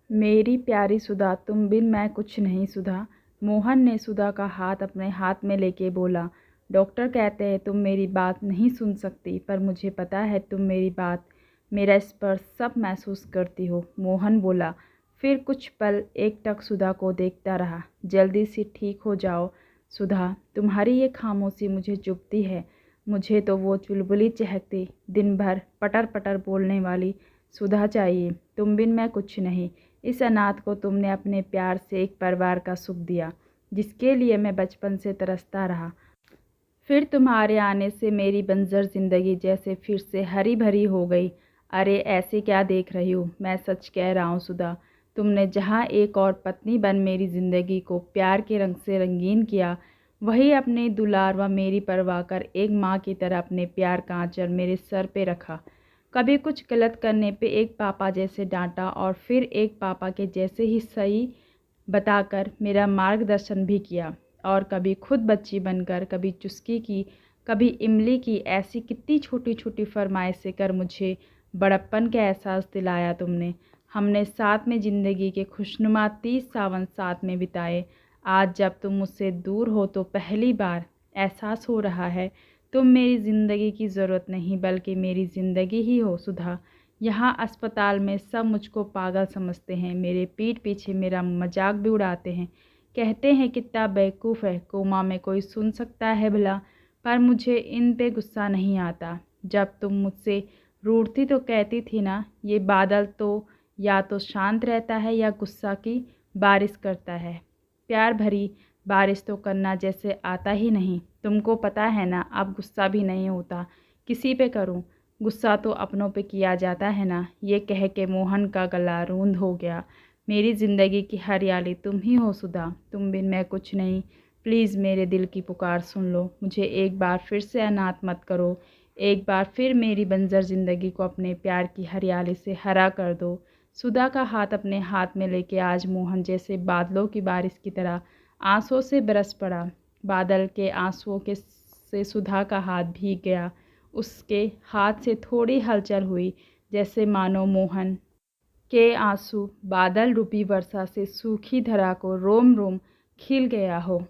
मेरी प्यारी सुधा, तुम बिन मैं कुछ नहीं सुधा। मोहन ने सुधा का हाथ अपने हाथ में लेके बोला। डॉक्टर कहते हैं तुम मेरी बात नहीं सुन सकती, पर मुझे पता है तुम मेरी बात, मेरा स्पर्श सब महसूस करती हो। मोहन बोला। फिर कुछ पल एकटक सुधा को देखता रहा। जल्दी से ठीक हो जाओ सुधा, तुम्हारी ये खामोशी मुझे चुभती है। मुझे तो वो चुलबुली चहकती, दिन भर पटर पटर बोलने वाली सुधा चाहिए। तुम बिन मैं कुछ नहीं। इस अनाथ को तुमने अपने प्यार से एक परिवार का सुख दिया, जिसके लिए मैं बचपन से तरसता रहा। फिर तुम्हारे आने से मेरी बंजर जिंदगी जैसे फिर से हरी भरी हो गई। अरे ऐसे क्या देख रही हो, मैं सच कह रहा हूँ सुधा। तुमने जहाँ एक और पत्नी बन मेरी ज़िंदगी को प्यार के रंग से रंगीन किया, वही अपने दुलार व मेरी परवाह कर एक माँ की तरह अपने प्यार का आंचल मेरे सर पे रखा। कभी कुछ गलत करने पे एक पापा जैसे डांटा और फिर एक पापा के जैसे ही सही बताकर मेरा मार्गदर्शन भी किया। और कभी खुद बच्ची बनकर, कभी चुस्की की, कभी इमली की, ऐसी कितनी छोटी छोटी फरमाइशें कर मुझे बड़प्पन का एहसास दिलाया तुमने। हमने साथ में ज़िंदगी के खुशनुमा 30 सावन साथ में बिताए। आज जब तुम मुझसे दूर हो तो पहली बार एहसास हो रहा है तुम मेरी ज़िंदगी की ज़रूरत नहीं, बल्कि मेरी ज़िंदगी ही हो सुधा। यहाँ अस्पताल में सब मुझको पागल समझते हैं, मेरे पीठ पीछे मेरा मजाक भी उड़ाते हैं। कहते हैं कितना बेवकूफ़ है, कोमा में कोई सुन सकता है भला। पर मुझे इन पे गुस्सा नहीं आता। जब तुम मुझसे रूठती तो कहती थी ना, ये बादल तो या तो शांत रहता है या गुस्सा की बारिश करता है। प्यार भरी बारिश तो करना जैसे आता ही नहीं। तुमको पता है ना, अब गुस्सा भी नहीं होता। किसी पे करूं, गुस्सा तो अपनों पे किया जाता है ना। ये कह के मोहन का गला रूंध हो गया। मेरी ज़िंदगी की हरियाली तुम ही हो सुधा, तुम बिन मैं कुछ नहीं। प्लीज़ मेरे दिल की पुकार सुन लो, मुझे एक बार फिर से अनाथ मत करो। एक बार फिर मेरी बंजर ज़िंदगी को अपने प्यार की हरियाली से हरा कर दो। सुधा का हाथ अपने हाथ में लेके आज मोहन जैसे बादलों की बारिश की तरह आंसुओं से बरस पड़ा। बादल के आंसुओं के से सुधा का हाथ भीग गया। उसके हाथ से थोड़ी हलचल हुई, जैसे मानो मोहन के आंसू बादल रूपी वर्षा से सूखी धरा को रोम रोम खिल गया हो।